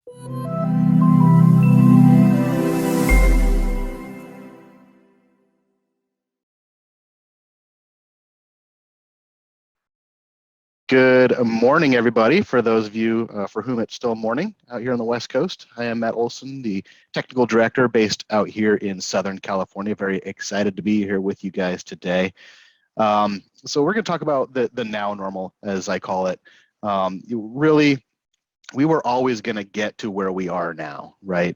Good morning, everybody. For those of you for whom it's still morning out here on the West Coast, I am Matt Olson, the technical director based out here in Southern California. Very excited to be here with you guys today. So we're going to talk about the now normal, as I call it. Really, we were always going to get to where we are now, right?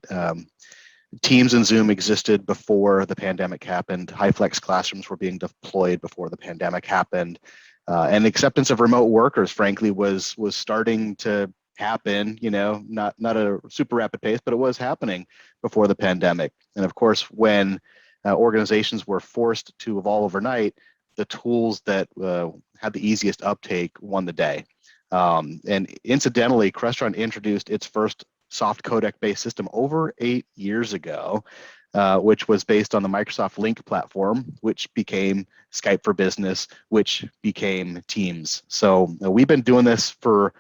Teams and Zoom existed before the pandemic happened. High-flex classrooms were being deployed before the pandemic happened. And acceptance of remote workers, frankly, was starting to happen, not a super rapid pace, but it was happening before the pandemic. And of course, when organizations were forced to evolve overnight, the tools that had the easiest uptake won the day. And incidentally, Crestron introduced its first soft codec-based system over 8 years ago, which was based on the Microsoft Lync platform, which became Skype for Business, which became Teams. So we've been doing this for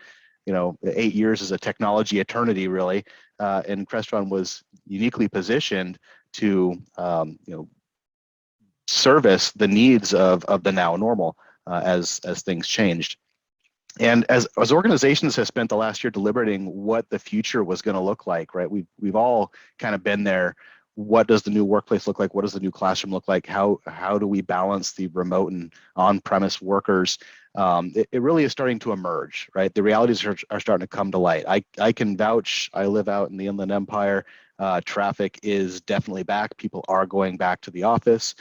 8 years as a technology eternity, really, and Crestron was uniquely positioned to service the needs of the now normal as things changed. And as organizations have spent the last year deliberating what the future was going to look like, right? We've all kind of been there. What does the new workplace look like? What does the new classroom look like? How do we balance the remote and on-premise workers? It really is starting to emerge, right? The realities are starting to come to light. I can vouch. I live out in the Inland Empire. Traffic is definitely back. People are going back to the office.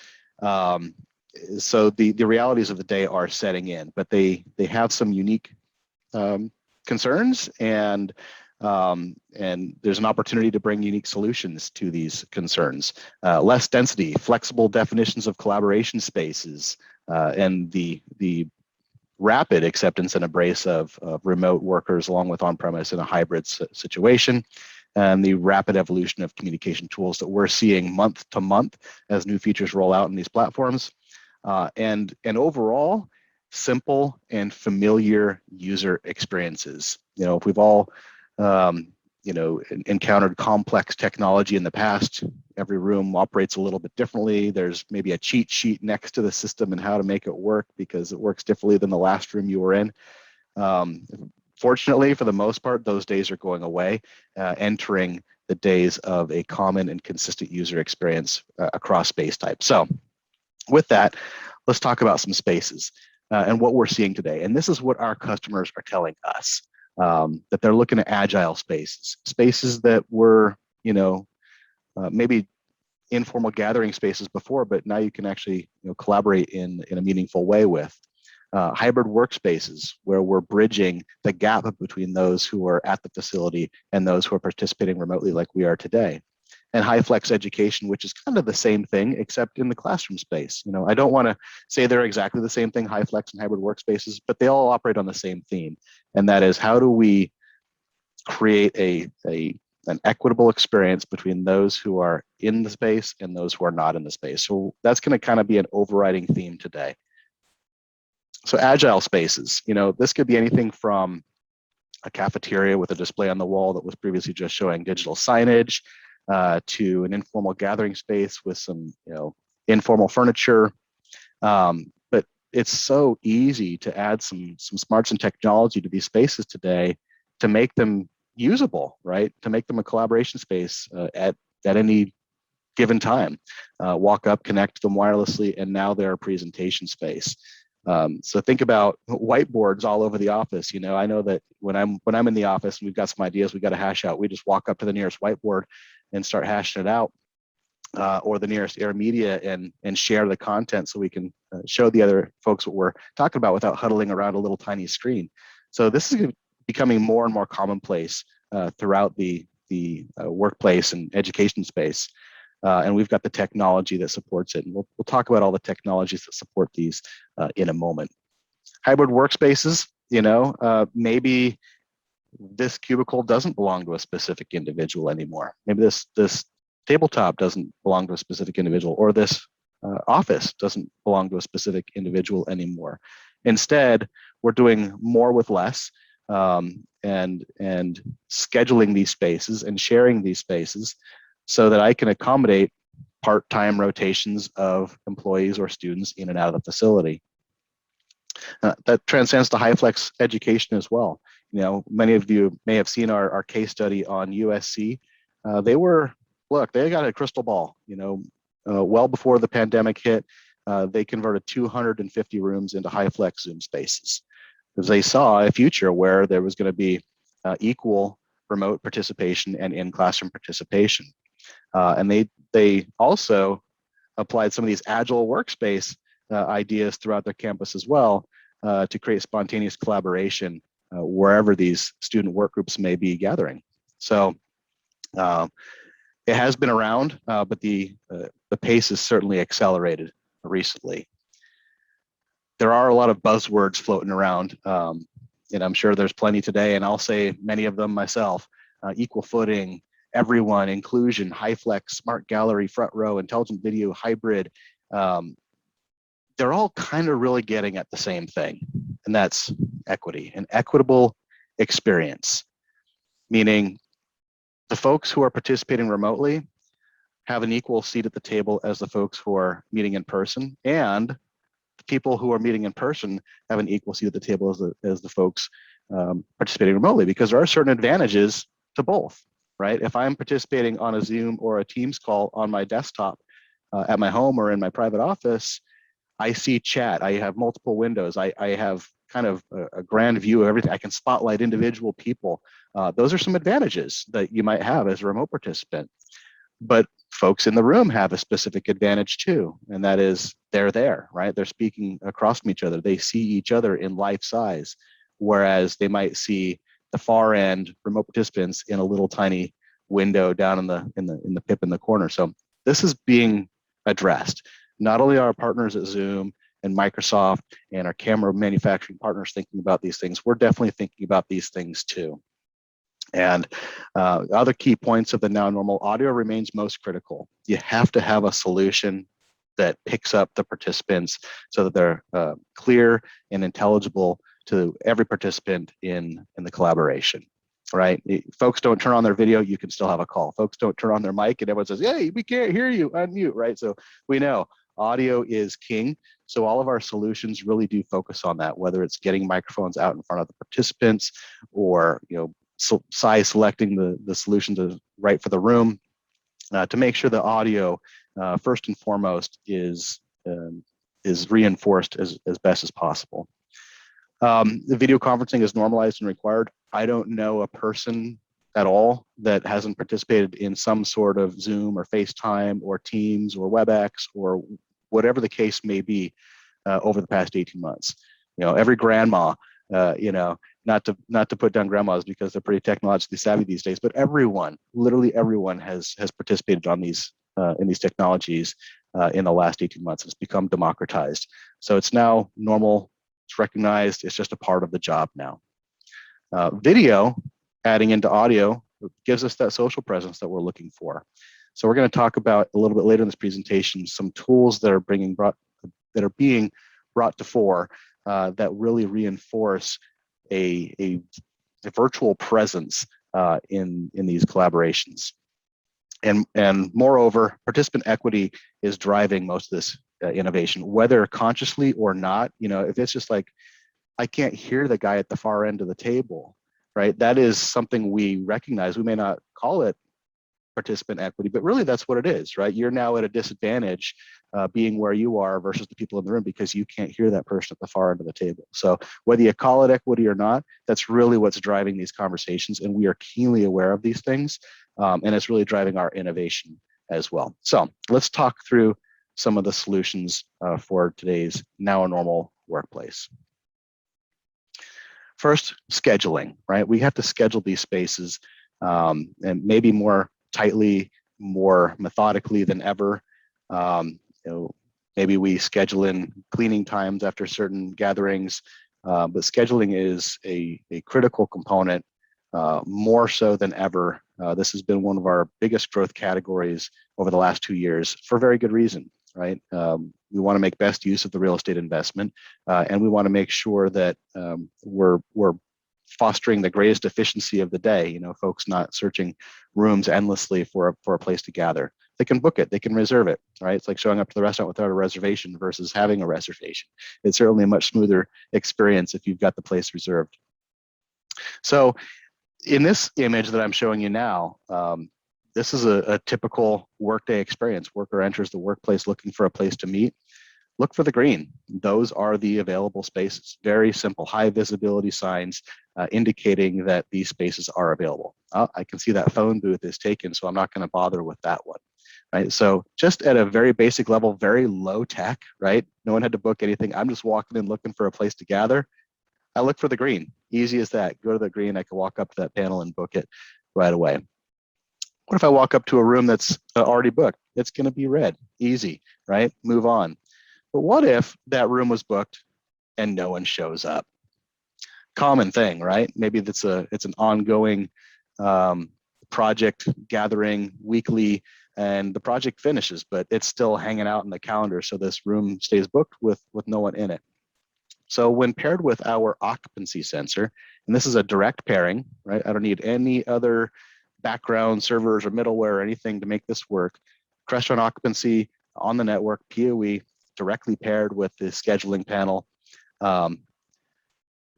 So the realities of the day are setting in, but they have some unique concerns, and there's an opportunity to bring unique solutions to these concerns. Less density, flexible definitions of collaboration spaces, and the rapid acceptance and embrace of remote workers along with on-premise in a hybrid situation, and the rapid evolution of communication tools that we're seeing month to month as new features roll out in these platforms. And overall, simple and familiar user experiences. If we've all, encountered complex technology in the past, every room operates a little bit differently. There's maybe a cheat sheet next to the system and how to make it work because it works differently than the last room you were in. Fortunately, for the most part, those days are going away, entering the days of a common and consistent user experience across space types. So with that, let's talk about some spaces and what we're seeing today. And this is what our customers are telling us, that they're looking at agile spaces that were, maybe informal gathering spaces before, but now you can actually collaborate in a meaningful way with. Hybrid workspaces where we're bridging the gap between those who are at the facility and those who are participating remotely like we are today. And high flex education, which is kind of the same thing, except in the classroom space. I don't want to say they're exactly the same thing, high flex and hybrid workspaces, but they all operate on the same theme. And that is, how do we create an equitable experience between those who are in the space and those who are not in the space? So that's going to kind of be an overriding theme today. So agile spaces, this could be anything from a cafeteria with a display on the wall that was previously just showing digital signage, to an informal gathering space with some, informal furniture. But it's so easy to add some smarts and technology to these spaces today to make them usable, right? To make them a collaboration space at any given time. Walk up, connect them wirelessly, and now they're a presentation space. So think about whiteboards all over the office. I know that when I'm in the office and we've got some ideas we got to hash out, we just walk up to the nearest whiteboard and start hashing it out, or the nearest air media and share the content so we can show the other folks what we're talking about without huddling around a little tiny screen. So this is becoming more and more commonplace throughout the workplace and education space. And we've got the technology that supports it. And we'll talk about all the technologies that support these in a moment. Hybrid workspaces, maybe this cubicle doesn't belong to a specific individual anymore. Maybe this tabletop doesn't belong to a specific individual, or this office doesn't belong to a specific individual anymore. Instead, we're doing more with less. and scheduling these spaces and sharing these spaces so that I can accommodate part-time rotations of employees or students in and out of the facility. That transcends to high-flex education as well. You know, many of you may have seen our case study on USC. They got a crystal ball, you know, well before the pandemic hit. They converted 250 rooms into high-flex Zoom spaces because they saw a future where there was going to be equal remote participation and in-classroom participation. And they also applied some of these Agile Workspace ideas throughout their campus as well to create spontaneous collaboration wherever these student work groups may be gathering. So it has been around, but the pace has certainly accelerated recently. There are a lot of buzzwords floating around, and I'm sure there's plenty today, and I'll say many of them myself: equal footing, everyone, inclusion, high flex, smart gallery, front row, intelligent video, hybrid. They're all kind of really getting at the same thing, and that's equity, an equitable experience, meaning the folks who are participating remotely have an equal seat at the table as the folks who are meeting in person, and the people who are meeting in person have an equal seat at the table as the folks participating remotely, because there are certain advantages to both, right? If I'm participating on a Zoom or a Teams call on my desktop at my home or in my private office, I see chat, I have multiple windows, I have kind of a grand view of everything. I can spotlight individual people. Those are some advantages that you might have as a remote participant. But folks in the room have a specific advantage too, and that is they're there, right? They're speaking across from each other. They see each other in life size, whereas they might see the far end remote participants in a little tiny window down in the pip in the corner. So this is being addressed. Not only are our partners at Zoom and Microsoft and our camera manufacturing partners thinking about these things, we're definitely thinking about these things too. And other key points of the now normal: audio remains most critical. You have to have a solution that picks up the participants so that they're clear and intelligible to every participant in the collaboration, right? Folks don't turn on their video, you can still have a call. Folks don't turn on their mic and everyone says, hey, we can't hear you, unmute, right? So we know audio is king. So all of our solutions really do focus on that, whether it's getting microphones out in front of the participants or, you know, size selecting the solution to right for the room, to make sure the audio first and foremost is reinforced as best as possible. The video conferencing is normalized and required. I don't know a person at all that hasn't participated in some sort of Zoom or FaceTime or Teams or WebEx or whatever the case may be over the past 18 months. You know, every grandma, you know, not to put down grandmas because they're pretty technologically savvy these days, but everyone, literally everyone has participated on these in these technologies in the last 18 months. It's become democratized. So it's now normal, it's recognized, it's just a part of the job now. Video, adding into audio, gives us that social presence that we're looking for. So we're going to talk about a little bit later in this presentation some tools that are being brought to fore that really reinforce a virtual presence in these collaborations. And moreover, participant equity is driving most of this innovation, whether consciously or not. You know, if it's just like, I can't hear the guy at the far end of the table, right? That is something we recognize. We may not call it participant equity, but really that's what it is, right? You're now at a disadvantage being where you are versus the people in the room because you can't hear that person at the far end of the table. So whether you call it equity or not, that's really what's driving these conversations, and we are keenly aware of these things, and it's really driving our innovation as well. So let's talk through some of the solutions for today's now normal workplace. First, scheduling, right? We have to schedule these spaces and maybe more tightly, more methodically than ever. You know, maybe we schedule in cleaning times after certain gatherings, but scheduling is a critical component, more so than ever. This has been one of our biggest growth categories over the last 2 years for very good reason, right? We want to make best use of the real estate investment, and we want to make sure that we're fostering the greatest efficiency of the day. Folks not searching rooms endlessly for a place to gather. They can book it, they can reserve it, right? It's like showing up to the restaurant without a reservation versus having a reservation. It's certainly a much smoother experience if you've got the place reserved. So in this image that I'm showing you now, this is a typical workday experience. Worker enters the workplace looking for a place to meet. Look for the green. Those are the available spaces. Very simple, high visibility signs indicating that these spaces are available. I can see that phone booth is taken, so I'm not going to bother with that one. Right? So just at a very basic level, very low tech, right? No one had to book anything. I'm just walking in looking for a place to gather. I look for the green. Easy as that. Go to the green. I can walk up to that panel and book it right away. What if I walk up to a room that's already booked? It's going to be red. Easy, right? Move on. But what if that room was booked and no one shows up? Common thing, right? Maybe it's an ongoing project gathering weekly, and the project finishes, but it's still hanging out in the calendar, so this room stays booked with no one in it. So when paired with our occupancy sensor, and this is a direct pairing, right? I don't need any other background servers or middleware or anything to make this work. Crestron occupancy on the network, PoE, directly paired with the scheduling panel.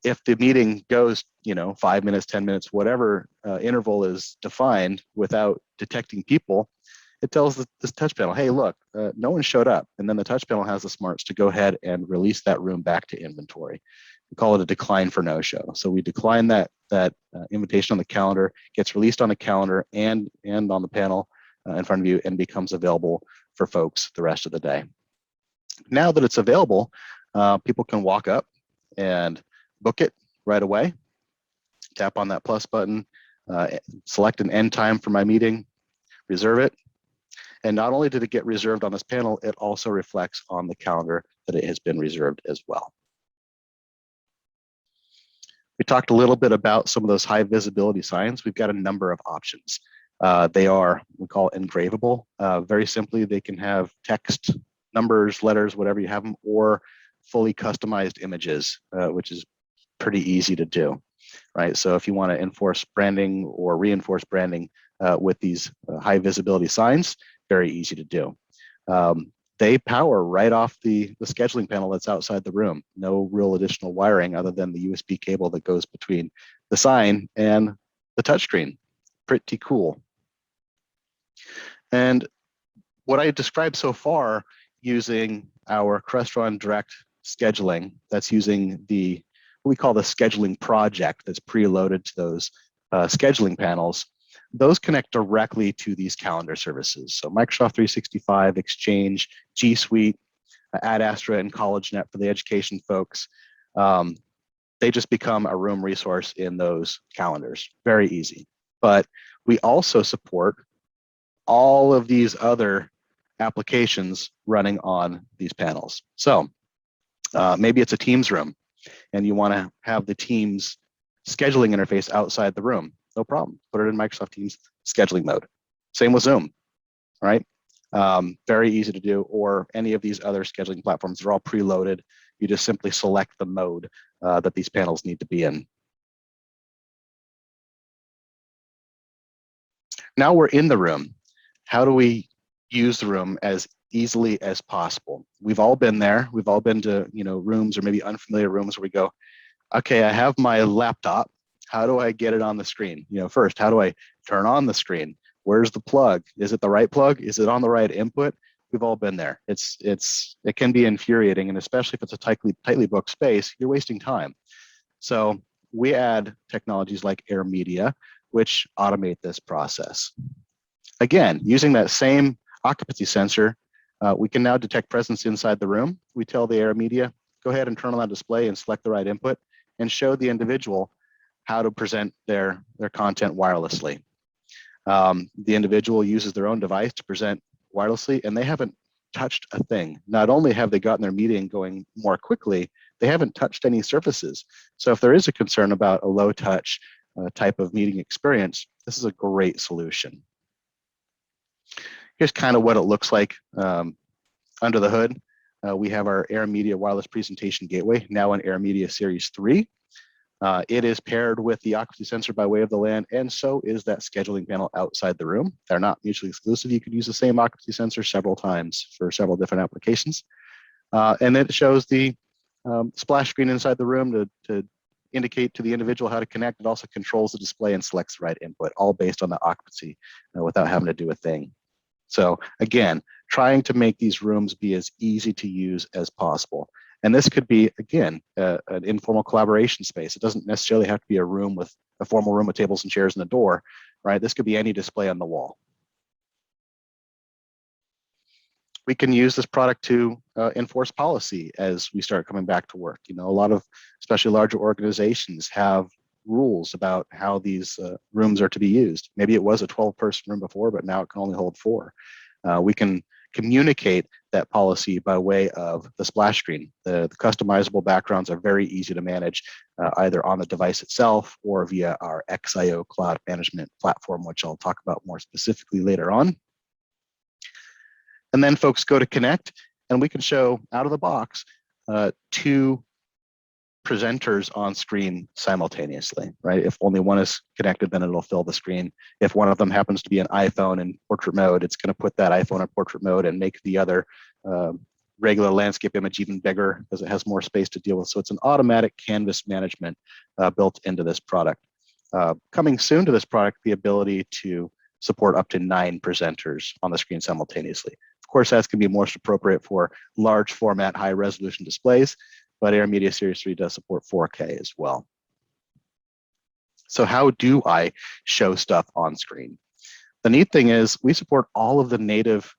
If the meeting goes, 5 minutes, 10 minutes, whatever interval is defined without detecting people, it tells this touch panel, hey, look, no one showed up. And then the touch panel has the smarts to go ahead and release that room back to inventory. We call it a decline for no show. So we decline that invitation on the calendar, gets released on the calendar and on the panel in front of you, and becomes available for folks the rest of the day. Now that it's available, people can walk up and book it right away. Tap on that plus button, select an end time for my meeting, reserve it. And not only did it get reserved on this panel, it also reflects on the calendar that it has been reserved as well. We talked a little bit about some of those high visibility signs. We've got a number of options. They are, we call engravable. Very simply, they can have text, numbers, letters, whatever you have them, or fully customized images, which is pretty easy to do, right? So if you want to enforce branding or reinforce branding with these high visibility signs, very easy to do. They power right off the scheduling panel that's outside the room. No real additional wiring other than the USB cable that goes between the sign and the touchscreen. Pretty cool. And what I described so far using our Crestron Direct scheduling, that's using what we call the scheduling project that's preloaded to those scheduling panels. Those connect directly to these calendar services. So Microsoft 365, Exchange, G Suite, Ad Astra, and CollegeNet for the education folks. They just become a room resource in those calendars. Very easy. But we also support all of these other applications running on these panels. So maybe it's a Teams room and you want to have the Teams scheduling interface outside the room. No problem. Put it in Microsoft Teams scheduling mode. Same with Zoom, right? Very easy to do, or any of these other scheduling platforms. They're all preloaded. You just simply select the mode that these panels need to be in. Now we're in the room. How do we use the room as easily as possible? We've all been there. We've all been to rooms or maybe unfamiliar rooms where we go, okay, I have my laptop. How do I get it on the screen? First, how do I turn on the screen? Where's the plug? Is it the right plug? Is it on the right input? We've all been there. It can be infuriating, and especially if it's a tightly booked space, you're wasting time. So we add technologies like Air Media, which automate this process. Again, using that same occupancy sensor, we can now detect presence inside the room. We tell the Air Media, go ahead and turn on that display and select the right input and show the individual how to present their content wirelessly. The individual uses their own device to present wirelessly, and they haven't touched a thing. Not only have they gotten their meeting going more quickly, they haven't touched any surfaces. So if there is a concern about a low touch type of meeting experience, this is a great solution. Here's kind of what it looks like under the hood. We have our Air Media Wireless Presentation Gateway, now in Air Media Series 3. It is paired with the occupancy sensor by way of the LAN, and so is that scheduling panel outside the room. They're not mutually exclusive. You could use the same occupancy sensor several times for several different applications. And then it shows the splash screen inside the room to indicate to the individual how to connect. It also controls the display and selects the right input, all based on the occupancy without having to do a thing. So again, trying to make these rooms be as easy to use as possible. And this could be, again, an informal collaboration space. It doesn't necessarily have to be a room with a formal room with tables and chairs and a door, right? This could be any display on the wall. We can use this product to enforce policy as we start coming back to work. A lot of, especially larger organizations, have rules about how these rooms are to be used. Maybe it was a 12-person room before, but now it can only hold 4. We can communicate that policy by way of the splash screen. The customizable backgrounds are very easy to manage, either on the device itself or via our Xio Cloud management platform, which I'll talk about more specifically later on. And then folks go to connect, and we can show out of the box 2 presenters on screen simultaneously, right? If only one is connected, then it'll fill the screen. If one of them happens to be an iPhone in portrait mode, it's going to put that iPhone in portrait mode and make the other regular landscape image even bigger because it has more space to deal with. So it's an automatic canvas management built into this product. Coming soon to this product, the ability to support up to 9 presenters on the screen simultaneously. Of course, that's going to be most appropriate for large format, high resolution displays, but AirMedia Series 3 does support 4K as well. So how do I show stuff on screen? The neat thing is we support all of the native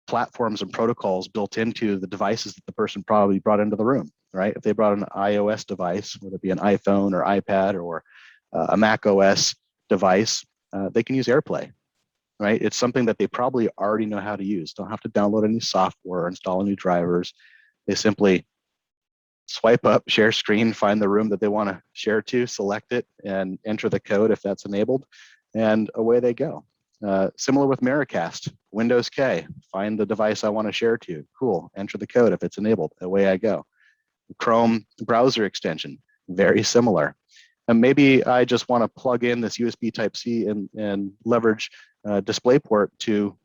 platforms and protocols built into the devices that the person probably brought into the room, right? If they brought an iOS device, whether it be an iPhone or iPad or a Mac OS device, they can use AirPlay, right? It's something that they probably already know how to use. Don't have to download any software, install any drivers. They simply swipe up, share screen, find the room that they want to share to, select it, and enter the code if that's enabled, and away they go. Similar with Miracast, Windows K, find the device I want to share to. Cool, enter the code if it's enabled, away I go. Chrome browser extension, very similar. And maybe I just want to plug in this USB Type-C and leverage DisplayPort to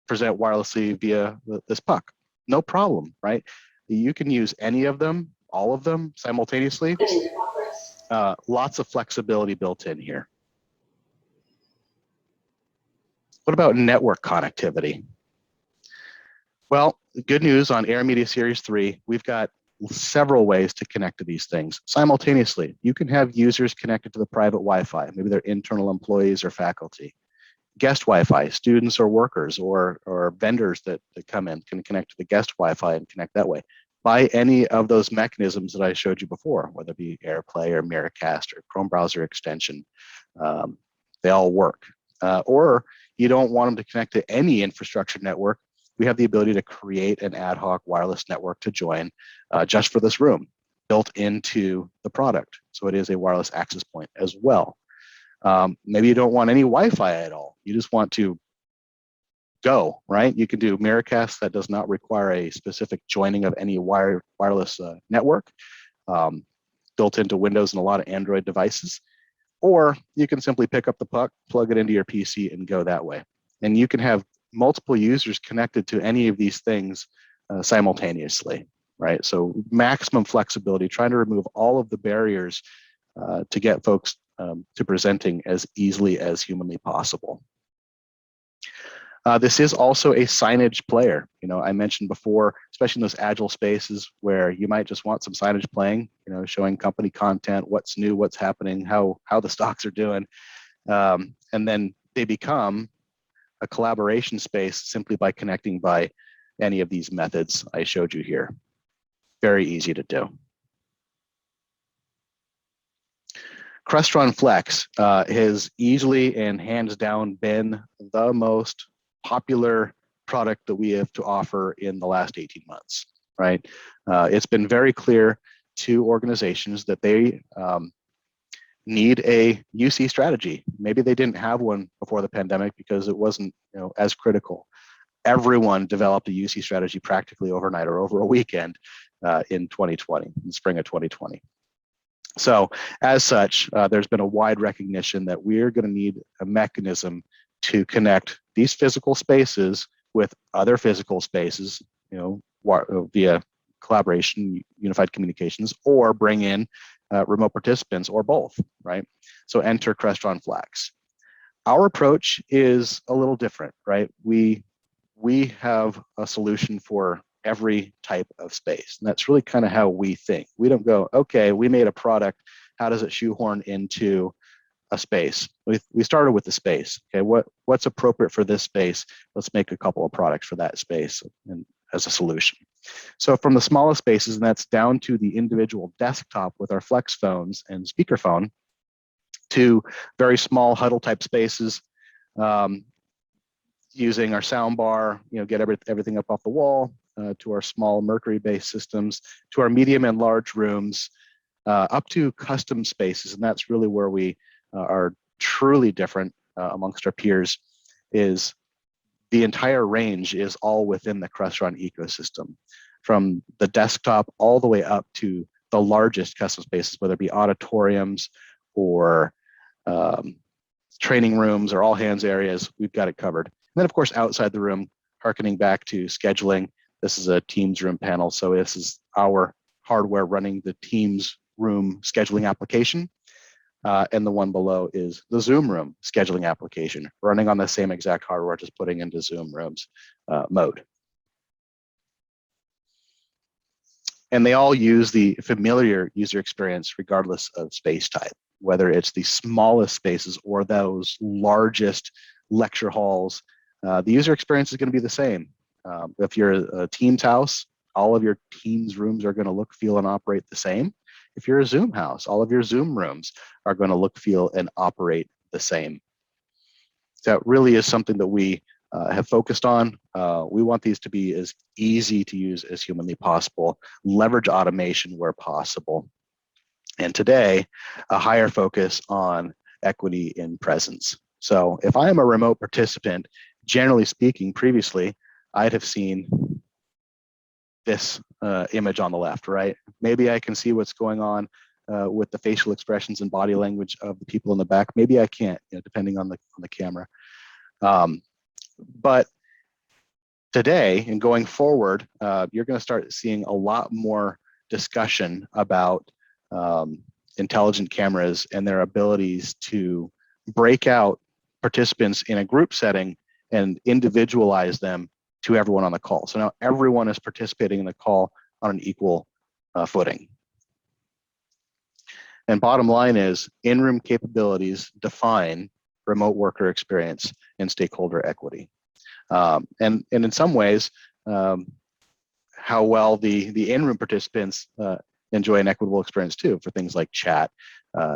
present wirelessly via this puck. No problem, right? You can use any of them, all of them simultaneously. Lots of flexibility built in here. What about network connectivity? Well, good news on AirMedia Series 3, we've got several ways to connect to these things simultaneously. You can have users connected to the private Wi-Fi, maybe they're internal employees or faculty. Guest Wi-Fi, students or workers or vendors that come in can connect to the guest Wi-Fi and connect that way by any of those mechanisms that I showed you before, whether it be AirPlay or Miracast or Chrome browser extension. They all work. Or you don't want them to connect to any infrastructure network. We have the ability to create an ad hoc wireless network to join just for this room, built into the product. So it is a wireless access point as well. Maybe you don't want any Wi-Fi at all. You just want to go, right? You can do Miracast that does not require a specific joining of any wireless network, built into Windows and a lot of Android devices. Or you can simply pick up the puck, plug it into your PC, and go that way. And you can have multiple users connected to any of these things simultaneously, right? So maximum flexibility, trying to remove all of the barriers to get folks to presenting as easily as humanly possible. This is also a signage player. I mentioned before, especially in those agile spaces where you might just want some signage playing, showing company content, what's new, what's happening, how the stocks are doing. And then they become a collaboration space simply by connecting by any of these methods I showed you here. Very easy to do. Crestron Flex has easily and hands down been the most popular product that we have to offer in the last 18 months, right? It's been very clear to organizations that they need a UC strategy. Maybe they didn't have one before the pandemic because it wasn't as critical. Everyone developed a UC strategy practically overnight or over a weekend in 2020, in spring of 2020. So as such, there's been a wide recognition that we're going to need a mechanism to connect these physical spaces with other physical spaces, via collaboration, unified communications, or bring in remote participants, or both, right? So enter Crestron Flex. Our approach is a little different, right? We have a solution for every type of space. And that's really kind of how we think. We don't go, okay, we made a product. How does it shoehorn into a space? We started with the space. Okay, what's appropriate for this space? Let's make a couple of products for that space and as a solution. So from the smallest spaces, and that's down to the individual desktop with our Flex phones and speakerphone, to very small huddle type spaces, using our sound bar, get everything up off the wall, to our small Mercury-based systems, to our medium and large rooms, up to custom spaces. And that's really where we are truly different amongst our peers, is the entire range is all within the Crestron ecosystem, from the desktop all the way up to the largest custom spaces, whether it be auditoriums or training rooms or all hands areas. We've got it covered. And then, of course, outside the room, harkening back to scheduling, this is a Teams room panel. So this is our hardware running the Teams room scheduling application. And the one below is the Zoom room scheduling application, running on the same exact hardware, just putting into Zoom rooms mode. And they all use the familiar user experience regardless of space type, whether it's the smallest spaces or those largest lecture halls. The user experience is going to be the same. If you're a Teams house, all of your Teams rooms are going to look, feel, and operate the same. If you're a Zoom house, all of your Zoom rooms are going to look, feel, and operate the same. So it really is something that we have focused on. We want these to be as easy to use as humanly possible, leverage automation where possible. And today, a higher focus on equity in presence. So if I am a remote participant, generally speaking, previously, I'd have seen this image on the left, right? Maybe I can see what's going on with the facial expressions and body language of the people in the back. Maybe I can't, depending on the camera. But today and going forward, you're going to start seeing a lot more discussion about intelligent cameras and their abilities to break out participants in a group setting and individualize them to everyone on the call. So now everyone is participating in the call on an equal footing. And bottom line is, in-room capabilities define remote worker experience and stakeholder equity. And in some ways, how well the in-room participants enjoy an equitable experience too, for things like chat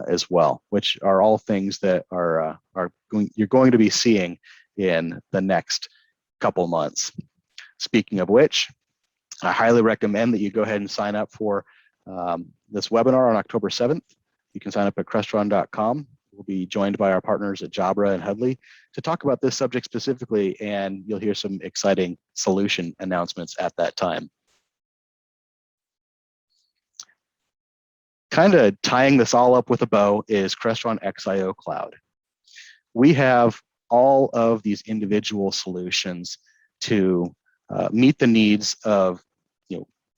as well, which are all things that you're going to be seeing in the next couple months. Speaking of which, I highly recommend that you go ahead and sign up for this webinar on October 7th. You can sign up at crestron.com. We'll be joined by our partners at Jabra and Hudley to talk about this subject specifically, and you'll hear some exciting solution announcements at that time. Kind of tying this all up with a bow is Crestron Xio Cloud. We have all of these individual solutions to meet the needs of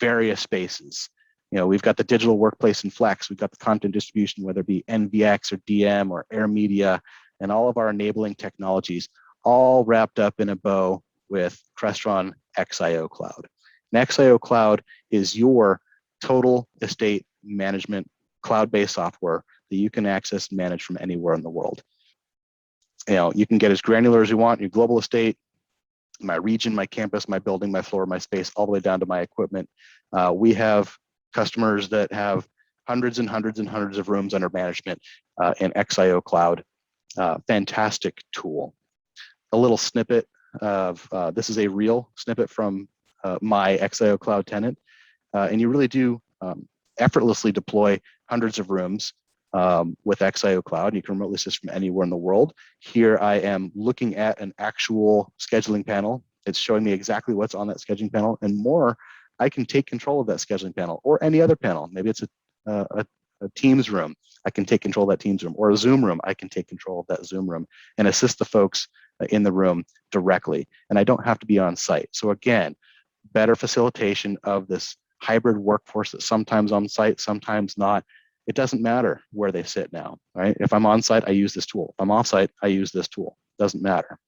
various spaces. We've got the digital workplace and Flex. We've got the content distribution, whether it be NVX or DM or Air Media, and all of our enabling technologies, all wrapped up in a bow with Crestron Xio Cloud. And Xio Cloud is your total estate management cloud-based software that you can access and manage from anywhere in the world. You can get as granular as you want, your global estate, my region, my campus, my building, my floor, my space, all the way down to my equipment. We have customers that have hundreds and hundreds and hundreds of rooms under management in Xio Cloud. Fantastic tool. A little snippet of, this is a real snippet from my Xio Cloud tenant. And you really do effortlessly deploy hundreds of rooms with Xio Cloud. You can remotely assist from anywhere in the world. Here I am looking at an actual scheduling panel. It's showing me exactly what's on that scheduling panel, and more, I can take control of that scheduling panel or any other panel. Maybe it's a a Teams room, I can take control of that Teams room, or a Zoom room, I can take control of that Zoom room and assist the folks in the room directly. And I don't have to be on site. So again, better facilitation of this hybrid workforce that's sometimes on site, sometimes not. It doesn't matter where they sit now, right? If I'm on site, I use this tool. If I'm off site, I use this tool. Doesn't matter.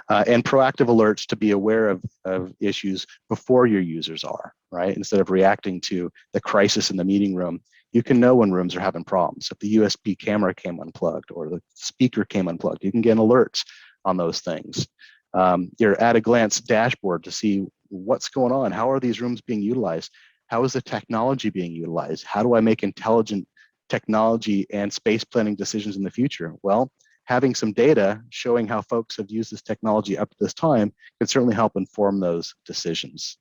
And proactive alerts to be aware of issues before your users are, right? Instead of reacting to the crisis in the meeting room, you can know when rooms are having problems. If the USB camera came unplugged or the speaker came unplugged, you can get alerts on those things. Your at-a-glance dashboard to see what's going on. How are these rooms being utilized? How is the technology being utilized? How do I make intelligent technology and space planning decisions in the future? Well, having some data showing how folks have used this technology up to this time can certainly help inform those decisions.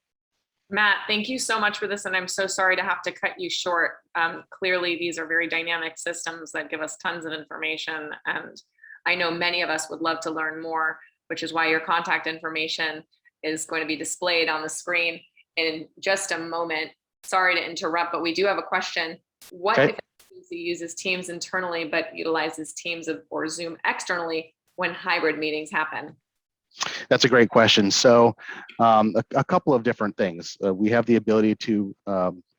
Matt, thank you so much for this, and I'm so sorry to have to cut you short. Clearly, these are very dynamic systems that give us tons of information, and I know many of us would love to learn more, which is why your contact information is going to be displayed on the screen in just a moment. Sorry to interrupt, but we do have a question. What if an agency uses Teams internally but utilizes Teams or Zoom externally when hybrid meetings happen? That's a great question. So a couple of different things. We have the ability to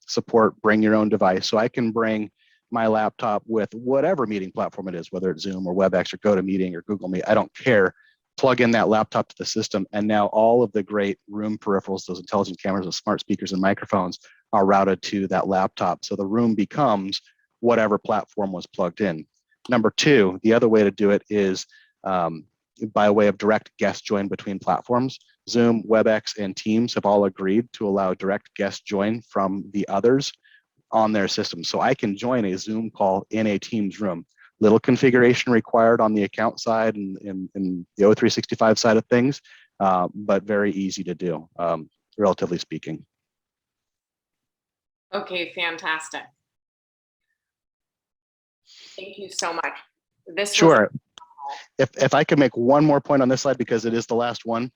support bring your own device. So I can bring my laptop with whatever meeting platform it is, whether it's Zoom or WebEx or GoToMeeting or Google Meet, I don't care. Plug in that laptop to the system, and now all of the great room peripherals, those intelligent cameras with smart speakers and microphones, are routed to that laptop. So the room becomes whatever platform was plugged in. Number two, the other way to do it is by way of direct guest join between platforms. Zoom, WebEx, and Teams have all agreed to allow direct guest join from the others on their system. So I can join a Zoom call in a Teams room. Little configuration required on the account side and the O365 side of things, but very easy to do, relatively speaking. Okay, fantastic. Thank you so much. This sure. If I could make one more point on this slide, because it is the last one,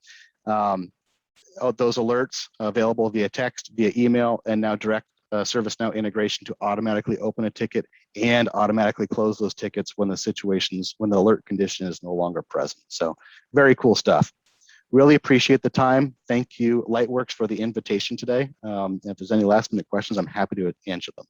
those alerts available via text, via email, and now direct ServiceNow integration to automatically open a ticket and automatically close those tickets when the alert condition is no longer present. So very cool stuff. Really appreciate the time. Thank you, Lightworks, for the invitation today. If there's any last minute questions, I'm happy to answer them.